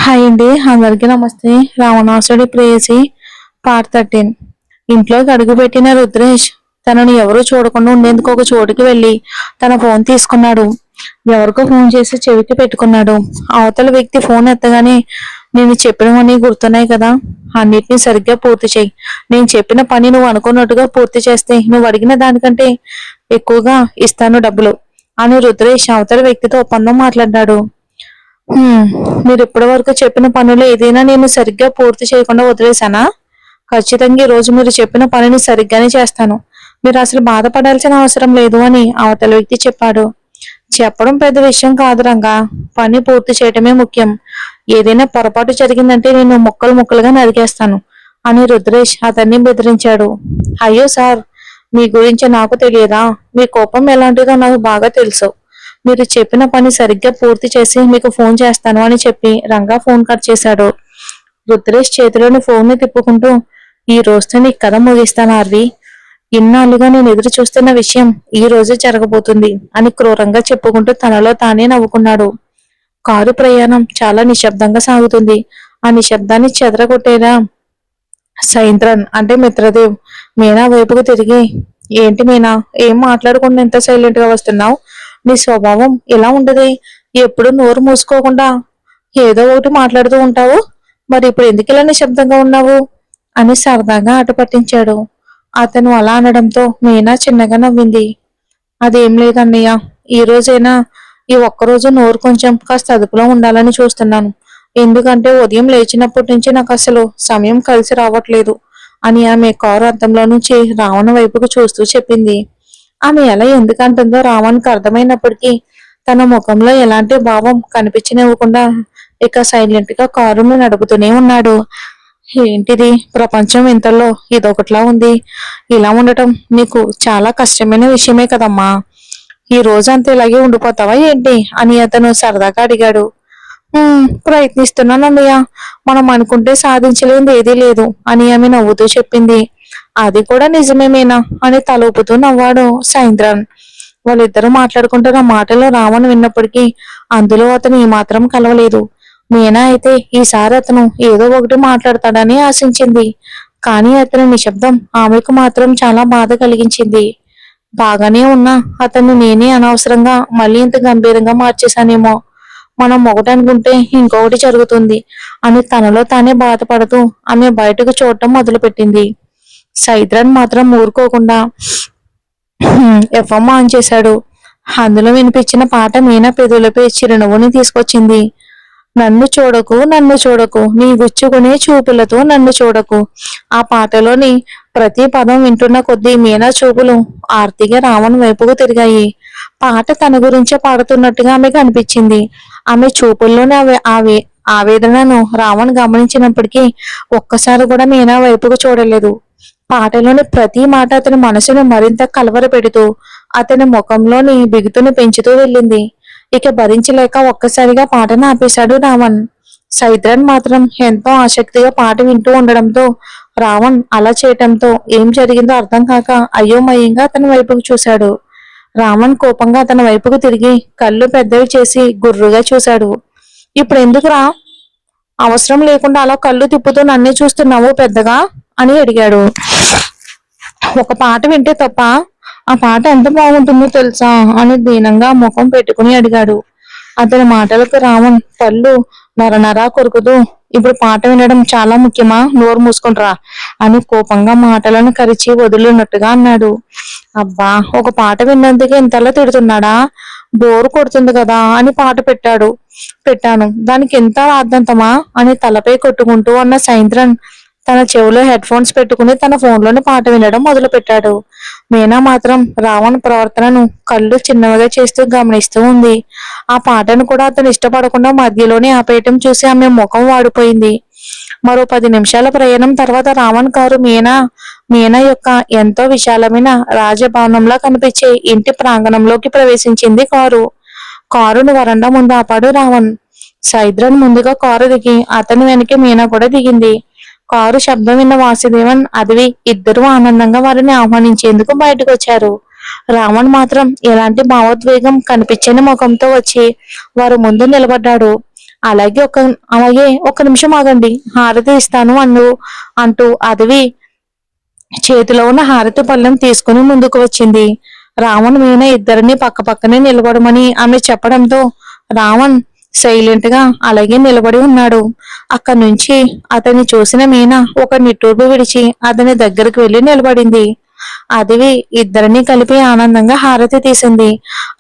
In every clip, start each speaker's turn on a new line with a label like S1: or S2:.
S1: Hi అండి, అందరికీ నమస్తే. రావణాసుడి ప్రేయసి పార్ట్ 13. ఇంట్లోకి అడుగుపెట్టిన రుద్రేష్ తనను ఎవరూ చూడకుండా ఉండేందుకు ఒక చోటుకి వెళ్లి తన ఫోన్ తీసుకున్నాడు. ఎవరికో ఫోన్ చేసి చెవికి పెట్టుకున్నాడు. అవతల వ్యక్తి ఫోన్ ఎత్తగానే, నేను చెప్పినవన్నీ గుర్తున్నాయి కదా, అన్నిటినీ సరిగ్గా పూర్తి చేయి. నేను చెప్పిన పని నువ్వు అనుకున్నట్టుగా పూర్తి చేస్తే నువ్వు అడిగిన దానికంటే ఎక్కువగా ఇస్తాను డబ్బులు అని రుద్రేష్ అవతల వ్యక్తితో ఒప్పందం మాట్లాడ్డాడు. మీరు ఇప్పటి వరకు చెప్పిన పనులు ఏదైనా నేను సరిగ్గా పూర్తి చేయకుండా వదిలేశానా? ఖచ్చితంగా ఈ రోజు మీరు చెప్పిన పనిని సరిగ్గానే చేస్తాను. మీరు అసలు బాధపడాల్సిన అవసరం లేదు అని అవతల వ్యక్తి చెప్పాడు. చెప్పడం పెద్ద విషయం కాదు రంగా, పని పూర్తి చేయటమే ముఖ్యం. ఏదైనా పొరపాటు జరిగిందంటే నేను ముక్కలు ముక్కలుగా నరికేస్తాను అని రుద్రేష్ అతన్ని బెదిరించాడు. అయ్యో సార్, మీ గురించి నాకు తెలియదా? మీ కోపం ఎలాంటిదో నాకు బాగా తెలుసు. మీరు చెప్పిన పని సరిగ్గా పూర్తి చేసి మీకు ఫోన్ చేస్తాను అని చెప్పి రంగా ఫోన్ కట్ చేశాడు. రుద్రేష్ చేతిలోని ఫోన్ ని తిప్పుకుంటూ, ఈ రోజుతో నీ కథ ముగిస్తాను ఆర్వి. ఇన్నాళ్ళుగా నేను ఎదురు చూస్తున్న విషయం ఈ రోజే జరగబోతుంది అని క్రూరంగా చెప్పుకుంటూ తనలో తానే నవ్వుకున్నాడు. కారు ప్రయాణం చాలా నిశ్శబ్దంగా సాగుతుంది. ఆ నిశ్శబ్దాన్ని చెదరగొట్టేలా సైంద్రన్ అంటే మిత్రదేవ్ మీనా వైపుకు తిరిగి, ఏంటి మీనా, ఏం మాట్లాడకుండా ఎంత సైలెంట్ గా వస్తున్నావు? నీ స్వభావం ఎలా ఉండదు? ఎప్పుడు నోరు మూసుకోకుండా ఏదో ఒకటి మాట్లాడుతూ ఉంటావు. మరి ఇప్పుడు ఎందుకు ఇలా నిశ్శబ్దంగా ఉన్నావు అని సరదాగా ఆట పట్టించాడు. అతను అలా అనడంతో మీనా చిన్నగా నవ్వింది. అదేం లేదన్నయ్య, ఈ రోజైనా ఈ ఒక్కరోజు నోరు కొంచెం కాస్త అదుపులో ఉండాలని చూస్తున్నాను. ఎందుకంటే ఉదయం లేచినప్పటి నుంచి నాకు అసలు సమయం కలిసి రావట్లేదు అని ఆమె కారు అద్దంలో నుంచి రావణ వైపుకు చూస్తూ చెప్పింది. ఆమె ఎలా ఎందుకంటుందో రావణ్కి అర్థమైనప్పటికీ తన ముఖంలో ఎలాంటి భావం కనిపించనివ్వకుండా ఇక సైలెంట్ గా కారును నడుపుతూనే ఉన్నాడు. ఏంటిది, ప్రపంచం ఇంతలో ఇదొకట్లా ఉంది. ఇలా ఉండటం నీకు చాలా కష్టమైన విషయమే కదమ్మా. ఈ రోజు అంతా ఇలాగే ఉండిపోతావా ఏంటి అని అతను సరదాగా అడిగాడు. ప్రయత్నిస్తున్నాను అన్నయ్య, మనం అనుకుంటే సాధించలేనిది ఏదీ లేదు అని ఆమె నవ్వుతూ చెప్పింది. అది కూడా నిజమేమేనా అని తలూపుతూ నవ్వాడు సాయంత్రం. వాళ్ళిద్దరూ మాట్లాడుకుంటున్న మాటలు రావణ్ విన్నప్పటికీ అందులో అతను ఏమాత్రం కలవలేదు. మీనా అయితే ఈసారి అతను ఏదో ఒకటి మాట్లాడతాడని ఆశించింది. కానీ అతని నిశ్శబ్దం ఆమెకు మాత్రం చాలా బాధ కలిగించింది. బాగానే ఉన్నా అతన్ని నేనే అనవసరంగా మళ్ళీ ఇంత గంభీరంగా మార్చేశానేమో. మనం ఒకటి అనుకుంటే ఇంకొకటి జరుగుతుంది అని తనలో తానే బాధపడుతూ ఆమె బయటకు చూడటం మొదలుపెట్టింది. సైద్రన్ మాత్రం ఊరుకోకుండా ఎఫ్ఎం ఆన్ చేశాడు. అందులో వినిపించిన పాట మీనా పెదవులపై చిరునవ్వుని తీసుకొచ్చింది. నన్ను చూడకు, నన్ను చూడకు, నీ గుచ్చుకునే చూపులతో నన్ను చూడకు. ఆ పాటలోని ప్రతి పదం వింటున్న కొద్దీ మీనా చూపులు ఆర్తిగా రావణ్ వైపుకు తిరిగాయి. పాట తన గురించే పాడుతున్నట్టుగా ఆమెకు అనిపించింది. ఆమె చూపుల్లోనే ఆవేదనను రావణ్ గమనించినప్పటికీ ఒక్కసారి కూడా మీనా వైపుకు చూడలేదు. పాటలోని ప్రతి మాట అతని మనసును మరింత కలవరపెడుతూ అతని ముఖంలోని బిగుతును పెంచుతూ వెళ్ళింది. ఇక భరించలేక ఒక్కసారిగా పాటను ఆపేశాడు రావణ్. సైద్రన్ మాత్రం ఎంతో ఆసక్తిగా పాట వింటూ ఉండడంతో రావణ్ అలా చేయటంతో ఏం జరిగిందో అర్థం కాక అయోమయంగా అతని వైపుకు చూశాడు. రావణ్ కోపంగా అతని వైపుకు తిరిగి కళ్ళు పెద్దవి చేసి గుర్రుగా చూశాడు. ఇప్పుడు ఎందుకురా, అవసరం లేకుండా అలా కళ్ళు తిప్పుతూ నన్నే చూస్తున్నావు పెద్దగా అని అడిగాడు. ఒక పాట వింటే తప్ప ఆ పాట ఎంత బాగుంటుందో తెలుసా అని దీనంగా ముఖం పెట్టుకుని అడిగాడు. అతని మాటలకు రావణ్ పళ్ళు నరనరా కొరుకుతూ, ఇప్పుడు పాట వినడం చాలా ముఖ్యమా, నోరు మూసుకుంటారా అని కోపంగా మాటలను కరిచి వదిలినట్టుగా అన్నాడు. అబ్బా, ఒక పాట విన్నందుకే ఇంతలా తిడుతున్నాడా? బోరు కొడుతుంది కదా అని పాట పెట్టాను, దానికి ఎంత ఆద్యంతమా అని తలపై కొట్టుకుంటూ అన్న సాయంత్రం తన చెవిలో హెడ్ ఫోన్స్ పెట్టుకుని తన ఫోన్లోని పాట వినడం మొదలు పెట్టాడు. మీనా మాత్రం రావణ్ ప్రవర్తనను కళ్ళు చిన్నవిగా చేస్తూ గమనిస్తూ ఉంది. ఆ పాటను కూడా అతను ఇష్టపడకుండా మధ్యలోనే ఆపేయటం చూసి ఆమె ముఖం వాడిపోయింది. మరో 10 నిమిషాల ప్రయాణం తర్వాత రావణ్ కారు మీనా యొక్క ఎంతో విశాలమైన రాజభవనంలా కనిపించే ఇంటి ప్రాంగణంలోకి ప్రవేశించింది. కారును వరండా ముందు ఆపాడు రావణ్. సైద్రన్ ముందుగా కారు దిగి అతని వెనక మీనా కూడా దిగింది. కారు శబ్దం విన్న వాసుదేవన్, అదివి ఇద్దరూ ఆనందంగా వారిని ఆహ్వానించేందుకు బయటకు వచ్చారు. రావణ్ మాత్రం ఎలాంటి భావోద్వేగం కనిపించని ముఖంతో వచ్చి వారి ముందు నిలబడ్డాడు. అలాగే ఒక నిమిషం ఆగండి, హారతి ఇస్తాను అంటూ అదవి చేతిలో ఉన్న హారతి పళ్ళెం తీసుకుని ముందుకు వచ్చింది. రావణ్ మీన ఇద్దరిని పక్క పక్కనే నిలబడమని ఆమె చెప్పడంతో రావణ్ సైలెంట్ గా అలాగే నిలబడి ఉన్నాడు. అక్కడి నుంచి అతన్ని చూసిన మీన ఒక నిట్టూర్పు విడిచి అతని దగ్గరికి వెళ్లి నిలబడింది. అదివి ఇద్దరిని కలిపి ఆనందంగా హారతి తీసింది.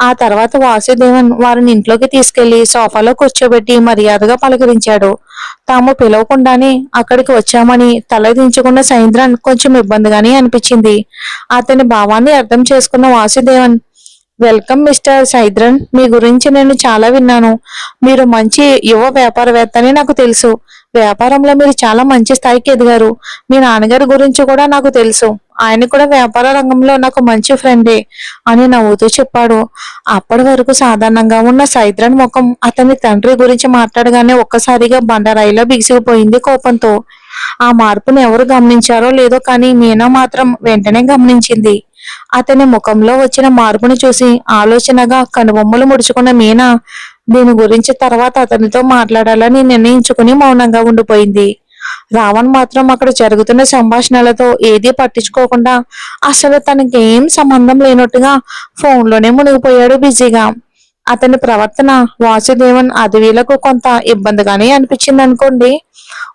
S1: ఆ తర్వాత వాసుదేవన్ వారిని ఇంట్లోకి తీసుకెళ్లి సోఫాలో కూర్చోబెట్టి మర్యాదగా పలకరించాడు. తాము పిలవకుండానే అక్కడికి వచ్చామని తలదించుకున్న సైంద్రన్ కొంచెం ఇబ్బందిగానే అనిపించింది. అతని భావాన్ని అర్థం చేసుకున్న వాసుదేవన్, వెల్కమ్ మిస్టర్ సైద్రన్, మీ గురించి నేను చాలా విన్నాను. మీరు మంచి యువ వ్యాపారవేత్త అని నాకు తెలుసు. వ్యాపారంలో మీరు చాలా మంచి స్థాయికి ఎదిగారు. మీ నాన్నగారి గురించి కూడా నాకు తెలుసు. ఆయన కూడా వ్యాపార రంగంలో నాకు మంచి ఫ్రెండే అని నవ్వుతూ చెప్పాడు. అప్పటి వరకు సాధారణంగా ఉన్న సైద్రన్ ముఖం అతని తండ్రి గురించి మాట్లాడగానే ఒక్కసారిగా బండరాయిలా బిగిసిపోయింది కోపంతో. ఆ మార్పును ఎవరు గమనించారో లేదో కానీ మీనా మాత్రం వెంటనే గమనించింది. అతని ముఖంలో వచ్చిన మార్పును చూసి ఆలోచనగా కనుబొమ్మలు ముడుచుకున్న మీనా దీని గురించి తర్వాత అతనితో మాట్లాడాలని నిర్ణయించుకుని మౌనంగా ఉండిపోయింది. రావణ్ మాత్రం అక్కడ జరుగుతున్న సంభాషణలతో ఏదీ పట్టించుకోకుండా అసలు తనకేం సంబంధం లేనట్టుగా ఫోన్లోనే మునిగిపోయాడు బిజీగా. అతని ప్రవర్తన వాసుదేవన్ అదవీలకు కొంత ఇబ్బందిగానే అనిపించింది అనుకోండి.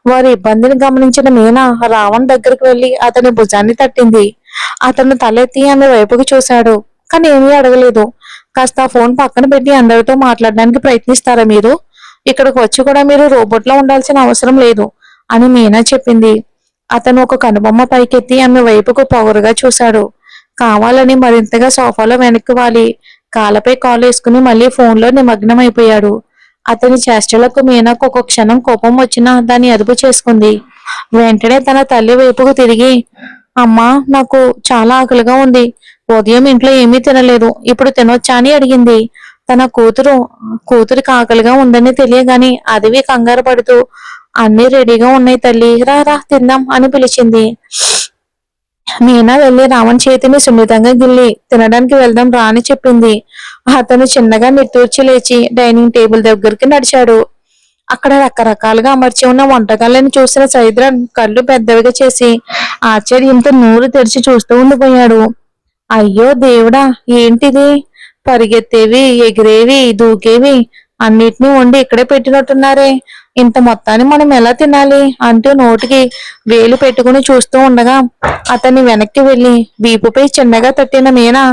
S1: వారి ఇబ్బందిని గమనించిన మీనా రావణ్ దగ్గరికి వెళ్లి అతని భుజాన్ని తట్టింది. అతను తలెత్తి ఆమె వైపుకి చూశాడు, కానీ ఏమీ అడగలేదు. కాస్త ఫోన్ పక్కన పెట్టి అందరితో మాట్లాడడానికి ప్రయత్నిస్తారా మీరు? ఇక్కడికి వచ్చి కూడా మీరు రోబోట్ లో ఉండాల్సిన అవసరం లేదు అని మీనా చెప్పింది. అతను ఒక కనుబొమ్మ పైకెత్తి ఆమె వైపుకు పొగరుగా చూశాడు. కావాలని మరింతగా సోఫాలో వెనక్కి వాలి కాళ్ళపై కాలు వేసుకుని మళ్ళీ ఫోన్లో నిమగ్నమైపోయాడు. అతని చేష్టలకు మీనాకు ఒక క్షణం కోపం వచ్చినా దాన్ని అదుపు చేసుకుంది. వెంటనే తన తల్లి వైపుకు తిరిగి, అమ్మా, నాకు చాలా ఆకలిగా ఉంది. ఉదయం ఇంట్లో ఏమీ తినలేదు, ఇప్పుడు తినొచ్చా అని అడిగింది. తన కూతురికి ఆకలిగా ఉందని తెలియగాని అదివి కంగారు పడుతూ, అన్నీ రెడీగా ఉన్నాయి తల్లి, రా రా తిందాం అని పిలిచింది. మీనా వెళ్లి రావణ్ చేతిని సున్నితంగా గిల్లి తినడానికి వెళ్దాం రా అని చెప్పింది. అతను చిన్నగా నిట్టూర్చి లేచి డైనింగ్ టేబుల్ దగ్గరికి నడిచాడు. అక్కడ రకరకాలుగా అమర్చి ఉన్న వంటకాలను చూసిన సైద్రన్ కళ్ళు పెద్దవిగా చేసి ఆశ్చర్యంతో నోరు తెరిచి చూస్తూ ఉండిపోయాడు. అయ్యో దేవుడా, ఏంటిది? పరిగెత్తేవి, ఎగిరేవి, దూకేవి అన్నిటినీ వండి ఇక్కడే పెట్టినట్టున్నారే. ఇంత మొత్తాన్ని మనం ఎలా తినాలి అంటూ నోటికి వేలు పెట్టుకుని చూస్తూ ఉండగా అతన్ని వెనక్కి వెళ్లి వీపుపై చిన్నగా తట్టిన మీనా,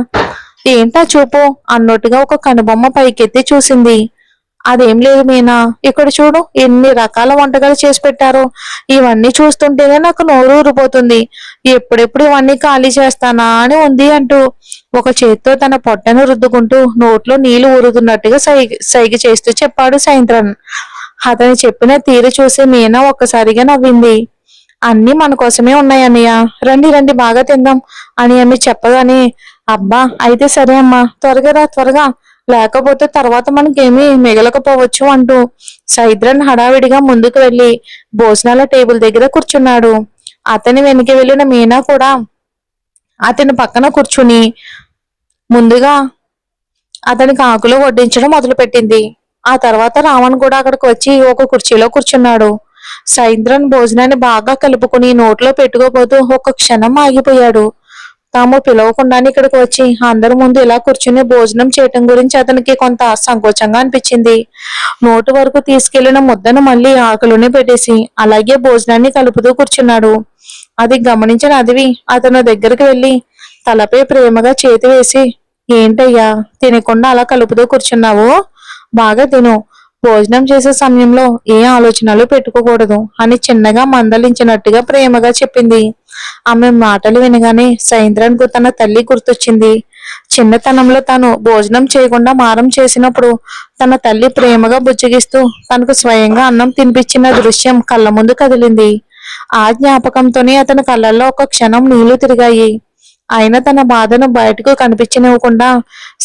S1: ఏంటా చూపు అన్నట్టుగా ఒక కనుబొమ్మ పైకెత్తి చూసింది. అదేం లేదు మీనా, ఇక్కడ చూడు ఎన్ని రకాల వంటకాలు చేసి పెట్టారో. ఇవన్నీ చూస్తుంటేనే నాకు నోరు ఊరిపోతుంది. ఎప్పుడెప్పుడు ఇవన్నీ ఖాళీ చేస్తానా అని ఉంది అంటూ ఒక చేత్తో తన పొట్టను రుద్దుకుంటూ నోట్లో నీళ్లు ఊరుతున్నట్టుగా సైగ చేస్తూ చెప్పాడు సాయంత్రం. అతను చెప్పిన తీరు చూసి మీనా ఒక్కసారిగా నవ్వింది. అన్నీ మన కోసమే ఉన్నాయన్నయ్య, రండి రండి బాగా తిందాం అని ఆమె చెప్పగానే, అబ్బా అయితే సరే అమ్మా, త్వరగా రా త్వరగా, లేకపోతే తర్వాత మనకేమీ మిగలకపోవచ్చు అంటూ సైద్రన్ హడావిడిగా ముందుకు వెళ్లి భోజనాల టేబుల్ దగ్గర కూర్చున్నాడు. అతని వెనక్కి వెళ్ళిన మీనా కూడా అతని పక్కన కూర్చుని ముందుగా అతనికి ఆకులు వడ్డించడం మొదలుపెట్టింది. ఆ తర్వాత రావణ్ కూడా అక్కడికి వచ్చి ఒక కుర్చీలో కూర్చున్నాడు. సైంద్రన్ భోజనాన్ని బాగా కలుపుకుని నోట్లో పెట్టుకోబోతూ ఒక క్షణం ఆగిపోయాడు. తాము పిలవకుండానే ఇక్కడికి వచ్చి అందరి ముందు ఇలా కూర్చుని భోజనం చేయటం గురించి అతనికి కొంత సంకోచంగా అనిపించింది. నోటు వరకు తీసుకెళ్లిన ముద్దను మళ్ళీ ఆకులోనే పెట్టేసి అలాగే భోజనాన్ని కలుపుతూ కూర్చున్నాడు. అది గమనించిన అదివి అతను దగ్గరికి వెళ్లి తలపై ప్రేమగా చేతి వేసి, ఏంటయ్యా తినకుండా అలా కలుపుతూ కూర్చున్నావు? బాగా తిను. భోజనం చేసే సమయంలో ఏ ఆలోచనలు పెట్టుకోకూడదు అని చిన్నగా మందలించినట్టుగా ప్రేమగా చెప్పింది. ఆమె మాటలు వినగానే సైంద్రన్ కు తన తల్లి గుర్తొచ్చింది. చిన్నతనంలో తాను భోజనం చేయకుండా మారం చేసినప్పుడు తన తల్లి ప్రేమగా బుజ్జగిస్తూ తనకు స్వయంగా అన్నం తినిపించిన దృశ్యం కళ్ళ ముందు కదిలింది. ఆ జ్ఞాపకంతోనే అతని కళ్ళల్లో ఒక క్షణం నీళ్లు తిరిగాయి. ఆయన తన బాధను బయటకు కనిపించనివ్వకుండా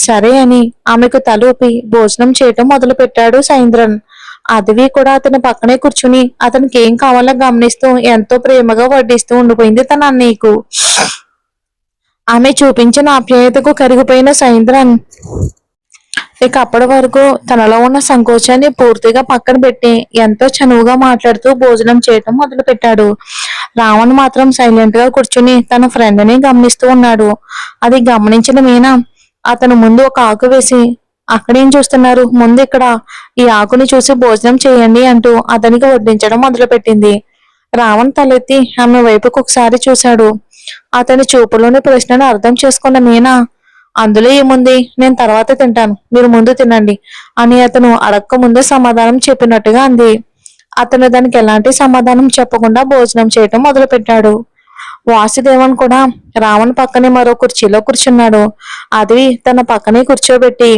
S1: సరే అని ఆమెకు తలూపి భోజనం చేయటం మొదలు పెట్టాడు సైంద్రన్. అదివి కూడా అతని పక్కనే కూర్చుని అతనికి ఏం కావాలో గమనిస్తూ ఎంతో ప్రేమగా వడ్డిస్తూ ఉండిపోయింది తన అన్నయ్యకు. ఆమె చూపించిన ఆప్యాయతకు కరిగిపోయిన సైంద్రన్ ఇక అప్పటి వరకు తనలో ఉన్న సంకోచాన్ని పూర్తిగా పక్కన పెట్టి ఎంతో చనువుగా మాట్లాడుతూ భోజనం చేయటం మొదలు పెట్టాడు. రావణ్ మాత్రం సైలెంట్ గా కూర్చుని తన ఫ్రెండ్ ని గమనిస్తూ ఉన్నాడు. అది గమనించిన మీనా అతను ముందు ఒక ఆకు వేసి, అక్కడేం చూస్తున్నారు, ముందు ఇక్కడ ఈ ఆకుని చూసి భోజనం చేయండి అంటూ అతనికి వడ్డించడం మొదలుపెట్టింది. రావణ్ తలెత్తి ఆమె వైపుకు ఒకసారి చూశాడు. అతని చూపులోని ప్రశ్నను అర్థం చేసుకున్న మీనా, అందులో ఏముంది, నేను తర్వాత తింటాను, మీరు ముందు తినండి అని అతను అడక్క ముందే సమాధానం చెప్పినట్టుగా అంది. అతను దానికి ఎలాంటి సమాధానం చెప్పకుండా భోజనం చేయటం మొదలుపెట్టాడు. వాసుదేవన్ కూడా రావణ్ పక్కనే మరో కుర్చీలో కూర్చున్నాడు. అది తన పక్కనే కూర్చోబెట్టి,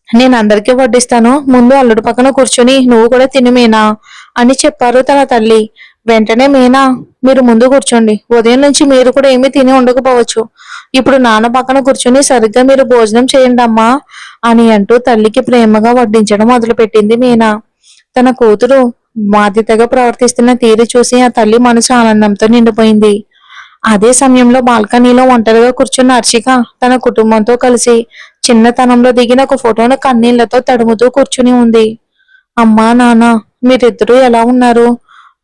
S1: నేను అందరికీ వడ్డిస్తాను, ముందు అల్లుడు పక్కన కూర్చుని నువ్వు కూడా తిని మీనా అని చెప్పారు తన తల్లి. వెంటనే మీనా, మీరు ముందు కూర్చోండి, ఉదయం నుంచి మీరు కూడా ఏమీ తిని ఉండకపోవచ్చు, ఇప్పుడు నాన్న పక్కన కూర్చుని సరిగ్గా మీరు భోజనం చేయండి అమ్మా అని అంటూ తల్లికి ప్రేమగా వడ్డించడం మొదలుపెట్టింది మీనా. తన కూతురు బాధ్యతగా ప్రవర్తిస్తున్న తీరు చూసి ఆ తల్లి మనసు ఆనందంతో నిండిపోయింది. అదే సమయంలో బాల్కనీలో ఒంటరిగా కూర్చున్న హర్షిక తన కుటుంబంతో కలిసి చిన్నతనంలో దిగిన ఒక ఫోటోను కన్నీళ్లతో తడుముతూ కూర్చుని ఉంది. అమ్మా నాన్న, మీరిద్దరూ ఎలా ఉన్నారు?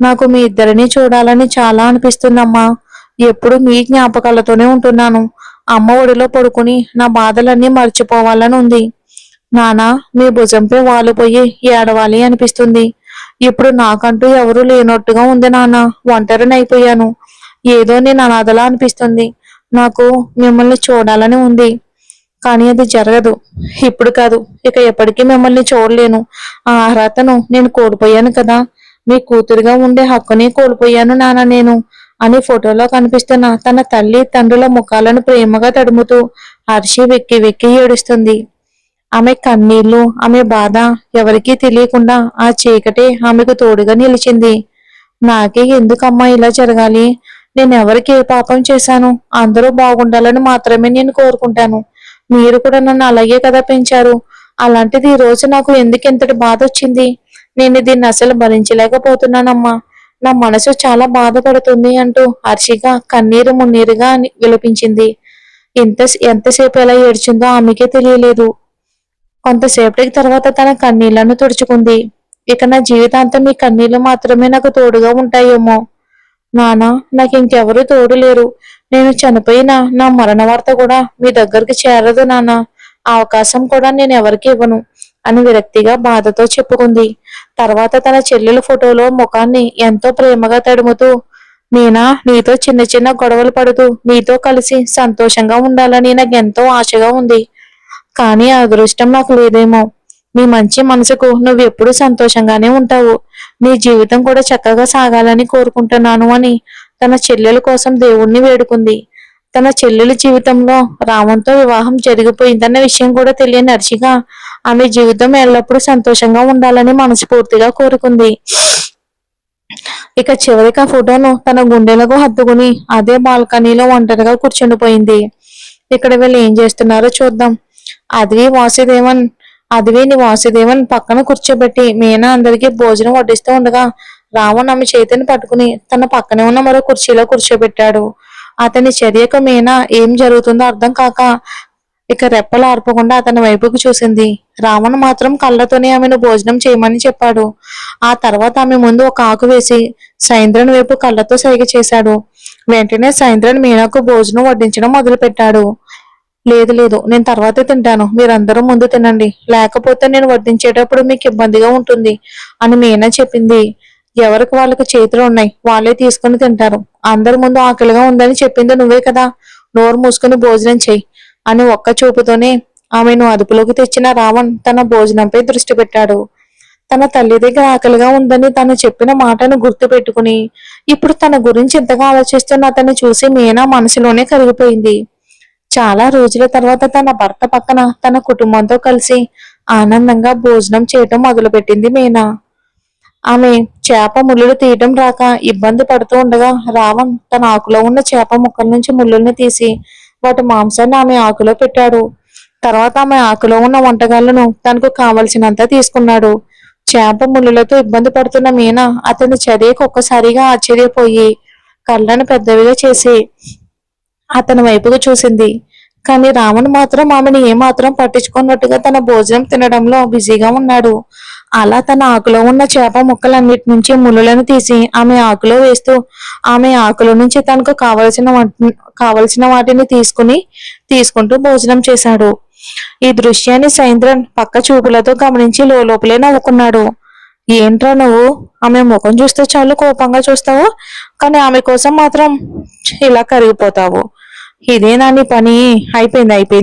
S1: నాకు మీ ఇద్దరిని చూడాలని చాలా అనిపిస్తుందమ్మా. ఎప్పుడు మీ జ్ఞాపకాలతోనే ఉంటున్నాను. అమ్మ ఒడిలో పడుకుని నా బాధలన్నీ మర్చిపోవాలని ఉంది. నానా, మీ భుజంపై వాలిపోయి ఏడవాలి అనిపిస్తుంది. ఇప్పుడు నాకంటూ ఎవరూ లేనట్టుగా ఉంది నాన్న, ఒంటరిని అయిపోయాను. ఏదో నేను అనాథలా అనిపిస్తుంది. నాకు మిమ్మల్ని చూడాలని ఉంది, కానీ అది జరగదు. ఇప్పుడు కాదు, ఇక ఎప్పటికీ మిమ్మల్ని చూడలేను. ఆ అర్హతను నేను కోల్పోయాను కదా. మీ కూతురుగా ఉండే హక్కుని కోల్పోయాను నాన్న నేను అని ఫోటోలో కనిపిస్తున్న తన తల్లి తండ్రుల ముఖాలను ప్రేమగా తడుముతూ హర్షి వెక్కి వెక్కి ఏడుస్తుంది. ఆమె కన్నీళ్లు, ఆమె బాధ ఎవరికీ తెలియకుండా ఆ చీకటే ఆమెకు తోడుగా నిలిచింది. నాకే ఎందుకమ్మా ఇలా జరగాలి? నేను ఎవరికి ఏ పాపం చేశాను? అందరూ బాగుండాలని మాత్రమే నేను కోరుకుంటాను. మీరు కూడా నన్ను అలాగే కదా పెంచారు. అలాంటిది ఈ రోజు నాకు ఎందుకు ఇంతటి బాధ వచ్చింది? నేను దీన్ని అసలు భరించలేకపోతున్నానమ్మా. నా మనసు చాలా బాధపడుతుంది అంటూ హర్షిక కన్నీరు మున్నీరుగా విలపించింది. ఎంత ఎంతసేపు ఎలా ఏడ్చిందో ఆమెకే తెలియలేదు. కొంతసేపటికి తర్వాత తన కన్నీళ్లను తుడుచుకుంది. ఇక నా జీవితాంతం మీ కన్నీళ్లు మాత్రమే నాకు తోడుగా ఉంటాయేమో. నానా, నాకు ఇంకెవరూ తోడు లేరు. నేను చనిపోయినా నా మరణ వార్త కూడా మీ దగ్గరికి చేరదు నాన్న. ఆ అవకాశం కూడా నేను ఎవరికి ఇవ్వను అని విరక్తిగా బాధతో చెప్పుకుంది. తర్వాత తన చెల్లెల ఫోటోలో ముఖాన్ని ఎంతో ప్రేమగా తడుముతూ, మీనా, నీతో చిన్న చిన్న గొడవలు పడుతూ నీతో కలిసి సంతోషంగా ఉండాలని నాకు ఎంతో ఆశగా ఉంది. కానీ ఆ అదృష్టం నాకు లేదేమో. నీ మంచి మనసుకు నువ్వు ఎప్పుడూ సంతోషంగానే ఉంటావు. నీ జీవితం కూడా చక్కగా సాగాలని కోరుకుంటున్నాను అని తన చెల్లెల కోసం దేవుణ్ణి వేడుకుంది. తన చెల్లెల జీవితంలో రావంతో వివాహం జరిగిపోయిందన్న విషయం కూడా తెలియని హర్షిక ఆమె జీవితం ఎల్లప్పుడూ సంతోషంగా ఉండాలని మనస్ఫూర్తిగా కోరుకుంది. ఇక చివరికి ఆ ఫోటోను తన గుండెలకు హత్తుకుని అదే బాల్కనీలో ఒంటరిగా కూర్చుండిపోయింది. ఇక్కడ వీళ్ళు ఏం చేస్తున్నారో చూద్దాం. అదివి వాసుదేవన్ అదివిని వాసుదేవన్ పక్కన కూర్చోబెట్టి మీనా అందరికీ భోజనం వడ్డిస్తూ ఉండగా రావణ్ ఆమె చేతిని పట్టుకుని తన పక్కనే ఉన్న మరో కుర్చీలో కూర్చోబెట్టాడు. అతని చర్యకు మీనా ఏం జరుగుతుందో అర్థం కాక ఇక రెప్పలు ఆర్పకుండా అతని వైపుకు చూసింది. రావణ్ మాత్రం కళ్ళతోనే ఆమెను భోజనం చేయమని చెప్పాడు. ఆ తర్వాత ఆమె ముందు ఒక ఆకు వేసి సైంద్రన్ వైపు కళ్ళతో సైగ చేశాడు. వెంటనే సైంద్రన్ మీనాకు భోజనం వడ్డించడం మొదలు పెట్టాడు. లేదు లేదు, నేను తర్వాతే తింటాను, మీరందరూ ముందు తినండి, లేకపోతే నేను వడ్డించేటప్పుడు మీకు ఇబ్బందిగా ఉంటుంది అని మీనా చెప్పింది. ఎవరికి వాళ్ళకి చేతులు ఉన్నాయి, వాళ్ళే తీసుకుని తింటారు. అందరి ముందు ఆకలిగా ఉందని చెప్పింది నువ్వే కదా. నోరు మూసుకుని భోజనం చెయ్యి అని ఒక్క చూపుతోనే ఆమెను అదుపులోకి తెచ్చిన రావణ్ తన భోజనంపై దృష్టి పెట్టాడు. తన తల్లి దగ్గర ఆకలిగా ఉందని తను చెప్పిన మాటను గుర్తు పెట్టుకుని ఇప్పుడు తన గురించి ఎంతగా ఆలోచిస్తున్న అతన్ని చూసి మీనా మనసులోనే కరిగిపోయింది. చాలా రోజుల తర్వాత తన భర్త పక్కన తన కుటుంబంతో కలిసి ఆనందంగా భోజనం చేయటం మొదలుపెట్టింది మీనా. ఆమె చేప ముళ్ళులు తీయటం రాక ఇబ్బంది పడుతూ ఉండగా రావణ్ తన ఆకులో ఉన్న చేప ముక్కల నుంచి ముళ్ళుల్ని తీసి వాటి మాంసాన్ని ఆమె ఆకులో పెట్టాడు. తర్వాత ఆమె ఆకులో ఉన్న వంటకాలను తనకు కావలసినంత తీసుకున్నాడు. చేప ముళ్ళులతో ఇబ్బంది పడుతున్న మీనా అతని చర్యకు ఒక్కసారిగా ఆశ్చర్యపోయి కళ్ళను పెద్దవిగా చేసి అతని వైపుకు చూసింది. కానీ రావణ్ మాత్రం ఆమెను ఏమాత్రం పట్టించుకున్నట్టుగా తన భోజనం తినడంలో బిజీగా ఉన్నాడు. అలా తన ఆకులో ఉన్న చేప ముక్కలన్నిటి నుంచి ముళ్ళలను తీసి ఆమె ఆకులో వేస్తూ ఆమె ఆకుల నుంచి తనకు కావలసిన వాటిని తీసుకుంటూ భోజనం చేశాడు. ఈ దృశ్యాన్ని సైంద్రన్ పక్క చూపులతో గమనించి లోపలే నవ్వుకున్నాడు. ఏంట్రా నువ్వు? ఆమె ముఖం చూస్తే చాలు కోపంగా చూస్తావు, కానీ ఆమె కోసం మాత్రం ఇలా కరిగిపోతావు. ఇదేనా నీ పని? అయిపోయింది.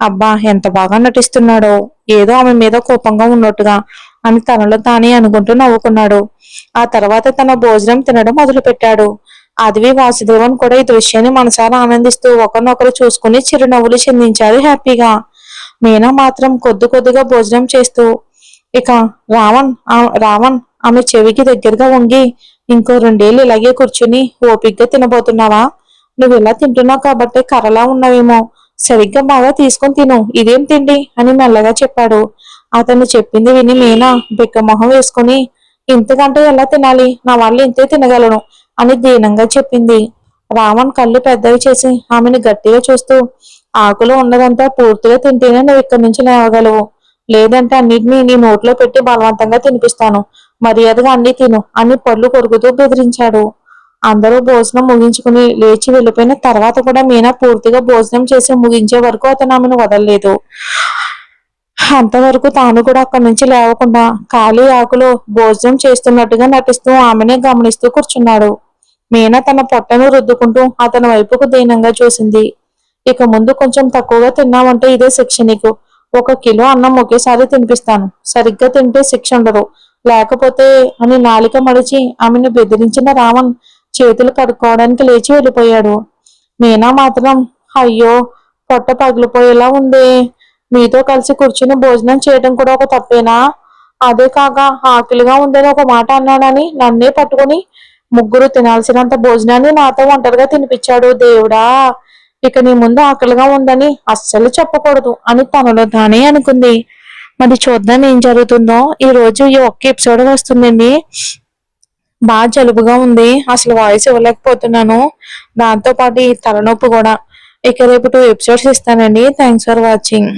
S1: అబ్బా ఎంత బాగా నటిస్తున్నాడో, ఏదో ఆమె మీద కోపంగా ఉన్నట్టుగా అని తనలో తానే అనుకుంటూ నవ్వుకున్నాడు. ఆ తర్వాత తన భోజనం తినడం మొదలు పెట్టాడు. అదివి వాసుదేవన్ కూడా ఈ దృశ్యాన్ని మనసారా ఆనందిస్తూ ఒకరినొకరు చూసుకుని చిరునవ్వులు చెందించారు హ్యాపీగా. మీనా మాత్రం కొద్దిగా భోజనం చేస్తూ ఇక రావణ్ ఆమె చెవికి దగ్గరగా వంగి, ఇంకో 2 ఏళ్ళు ఇలాగే కూర్చుని ఓపిగ్గా తినబోతున్నావా? నువ్వు ఇలా తింటున్నావు కాబట్టి కర్రలా ఉన్నావేమో, సరిగ్గా బాగా తీసుకొని తిను, ఇదేం తిండి అని మెల్లగా చెప్పాడు. అతను చెప్పింది విని మీనా బిక్క మొహం వేసుకుని, ఇంతకంటే ఎలా తినాలి, నా వాళ్ళు ఇంతే తినగలను అని దీనంగా చెప్పింది. రావణ్ కళ్ళు పెద్దవి చేసి ఆమెను గట్టిగా చూస్తూ, ఆకులో ఉన్నదంతా పూర్తిగా తింటేనే నువ్వు ఇక్కడి నుంచి లేవగలవు, లేదంటే అన్నిటినీ నీ నోట్లో పెట్టి బలవంతంగా తినిపిస్తాను, మర్యాదగా అన్ని తిను అని పళ్ళు కొరుకుతూ బెదిరించాడు. అందరూ భోజనం ముగించుకుని లేచి వెళ్ళిపోయిన తర్వాత కూడా మీనా పూర్తిగా భోజనం చేసి ముగించే వరకు అతను ఆమెను వదలలేదు. అంతవరకు తాను కూడా అక్కడి నుంచి లేవకుండా ఖాళీ ఆకులో భోజనం చేస్తున్నట్టుగా నటిస్తూ ఆమెనే గమనిస్తూ కూర్చున్నాడు. మీనా తన పొట్టను రుద్దుకుంటూ అతని వైపుకు దీనంగా చూసింది. ఇక ముందు కొంచెం తక్కువగా తిన్నామంటే ఇదే శిక్ష నీకు. 1 కిలో అన్నం ఒకేసారి తినిపిస్తాను, సరిగ్గా తింటే శిక్ష ఉండదు, లేకపోతే అని నాలిక మడిచి ఆమెను బెదిరించిన రావణ్ చేతులు కడుక్కోవడానికి లేచి వెళ్ళిపోయాడు. మీనా మాత్రం, అయ్యో పొట్ట పగిలిపోయేలా ఉంది, మీతో కలిసి కూర్చుని భోజనం చేయడం కూడా ఒక తప్పేనా? అదే కాక ఆకలిగా ఉందని ఒక మాట అన్నానని నన్నే పట్టుకుని ముగ్గురు తినాల్సినంత భోజనాన్ని నాతో ఒంటరిగా తినిపించాడు. దేవుడా, ఇక నీ ముందు ఆకలిగా ఉందని అస్సలు చెప్పకూడదు అని తనలో తానే అనుకుంది. మరి చూద్దాం ఏం జరుగుతుందో. ఈ రోజు ఈ ఒక్క ఎపిసోడ్ వస్తుందండి. బాగా జలుబుగా ఉంది, అసలు వాయిస్ ఇవ్వలేకపోతున్నాను, దాంతో పాటు ఈ తలనొప్పి కూడా. ఇక రేపు 2 ఎపిసోడ్స్ ఇస్తానండి. Thanks for watching.